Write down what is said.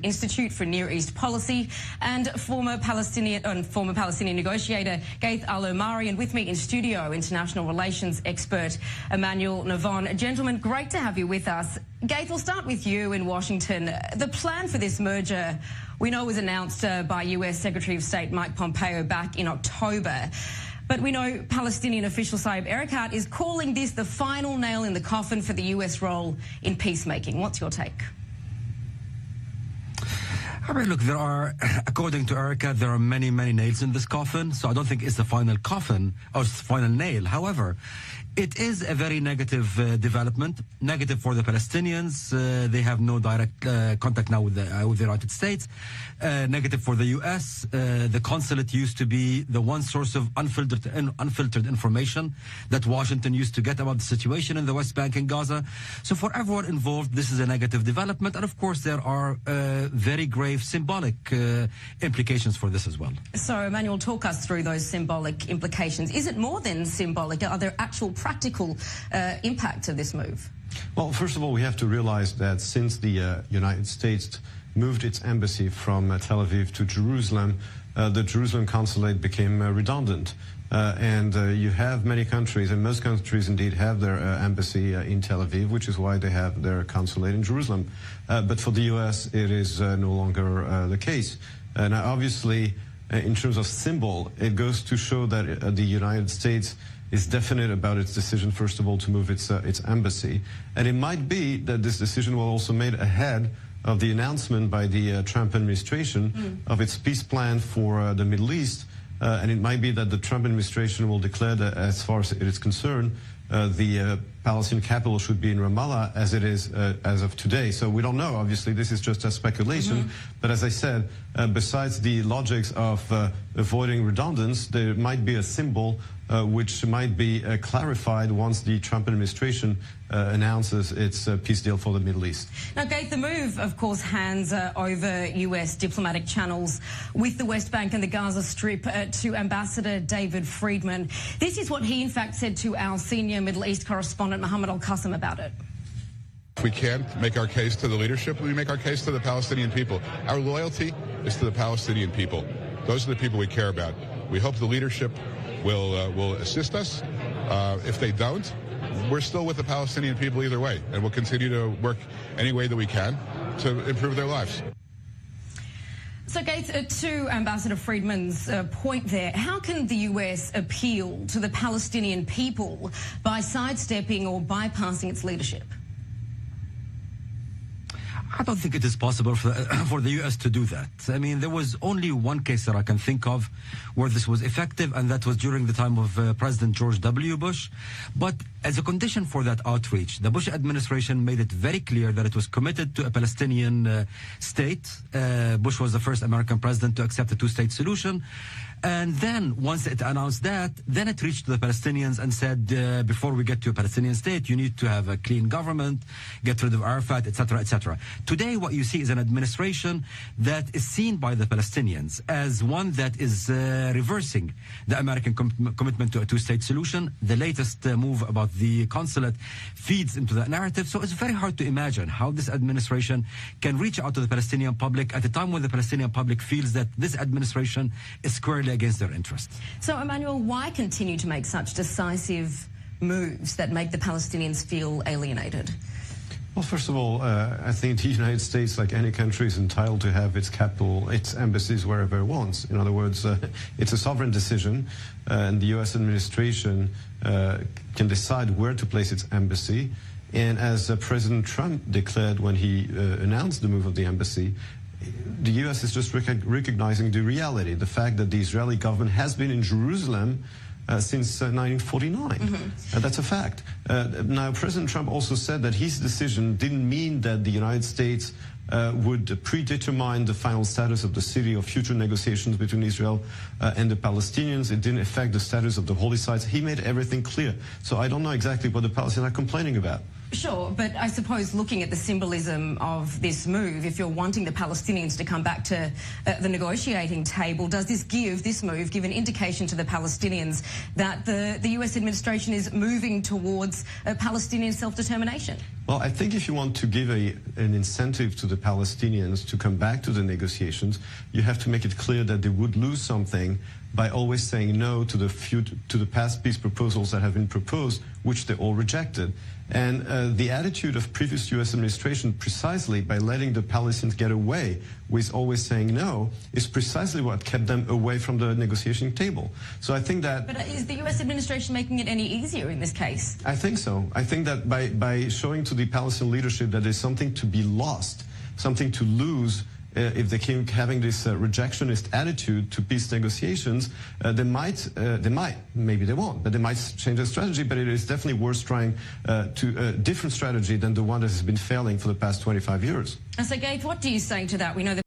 Institute for Near East Policy, and former Palestinian negotiator Gaith Al-Omari, and with me in studio, international relations expert Emmanuel Navon. Gentlemen, great to have you with us. Gaith, we'll start with you in Washington. The plan for this merger, we know, was announced by US Secretary of State Mike Pompeo back in October. But we know Palestinian official Saeb Erekat is calling this the final nail in the coffin for the US role in peacemaking. What's your take? I mean, look, there are, according to Erekat, there are many, many nails in this coffin. So I don't think it's the final coffin or it's the final nail. However, it is a very negative development, negative for the Palestinians. They have no direct contact now with the United States. Negative for the U.S. The consulate used to be the one source of unfiltered information that Washington used to get about the situation in the West Bank and Gaza. So for everyone involved, this is a negative development. And of course, there are very grave symbolic implications for this as well. So, Emmanuel, talk us through those symbolic implications. Is it more than symbolic? Are there actual practical impacts of this move? Well, first of all, we have to realize that since the United States moved its embassy from Tel Aviv to Jerusalem, the Jerusalem consulate became redundant. And you have many countries, and most countries indeed have their embassy in Tel Aviv, which is why they have their consulate in Jerusalem. But for the U.S., it is no longer the case. Now, obviously, in terms of symbol, it goes to show that the United States is definite about its decision, first of all, to move its embassy. And it might be that this decision was also made ahead of the announcement by the Trump administration of its peace plan for the Middle East. And it might be that the Trump administration will declare that, as far as it is concerned, the Palestinian capital should be in Ramallah, as it is as of today. So we don't know. Obviously, this is just a speculation. But as I said, besides the logics of avoiding redundance, there might be a symbol which might be clarified once the Trump administration announces its peace deal for the Middle East. Now, Gaith, the move, of course, hands over US diplomatic channels with the West Bank and the Gaza Strip to Ambassador David Friedman. This is what he, in fact, said to our senior Middle East correspondent, Mohammed Al-Qassem, about it. If we can't make our case to the leadership, we make our case to the Palestinian people. Our loyalty is to the Palestinian people. Those are the people we care about. We hope the leadership will assist us. If they don't, we're still with the Palestinian people either way, and we'll continue to work any way that we can to improve their lives. So, Gaith, to Ambassador Friedman's point there, how can the US appeal to the Palestinian people by sidestepping or bypassing its leadership? I don't think it is possible for the U.S. to do that. I mean, there was only one case that I can think of where this was effective, and that was during the time of President George W. Bush. But as a condition for that outreach, the Bush administration made it very clear that it was committed to a Palestinian state. Bush was the first American president to accept a two-state solution. And then, once it announced that, then it reached the Palestinians and said, before we get to a Palestinian state, you need to have a clean government, get rid of Arafat, etc., etc. Today, what you see is an administration that is seen by the Palestinians as one that is reversing the American commitment to a two-state solution. The latest move about the consulate feeds into that narrative. So it's very hard to imagine how this administration can reach out to the Palestinian public at a time when the Palestinian public feels that this administration is squarely against their interests. So, Emmanuel, why continue to make such decisive moves that make the Palestinians feel alienated? Well, first of all, I think the United States, like any country, is entitled to have its capital, its embassies wherever it wants. In other words, it's a sovereign decision, and the U.S. administration can decide where to place its embassy. And as President Trump declared when he announced the move of the embassy, the U.S. is just recognizing the reality, the fact that the Israeli government has been in Jerusalem since 1949. That's a fact. Now, President Trump also said that his decision didn't mean that the United States would predetermine the final status of the city or future negotiations between Israel and the Palestinians. It didn't affect the status of the holy sites. He made everything clear. So I don't know exactly what the Palestinians are complaining about. Sure, but I suppose looking at the symbolism of this move, if you're wanting the Palestinians to come back to the negotiating table, does this move give an indication to the Palestinians that the US administration is moving towards Palestinian self-determination? Well, I think if you want to give an incentive to the Palestinians to come back to the negotiations, you have to make it clear that they would lose something by always saying no to the past peace proposals that have been proposed, which they all rejected. And the attitude of previous U.S. administration, precisely by letting the Palestinians get away with always saying no, is precisely what kept them away from the negotiation table. So I think that... But is the U.S. administration making it any easier in this case? I think so. I think that by showing to the Palestinian leadership that there's something to be lost, something to lose, if they keep having this rejectionist attitude to peace negotiations, they might, maybe they won't, but they might change their strategy. But it is definitely worth trying to a different strategy than the one that has been failing for the past 25 years. And so, Gabe, what do you say to that? We know the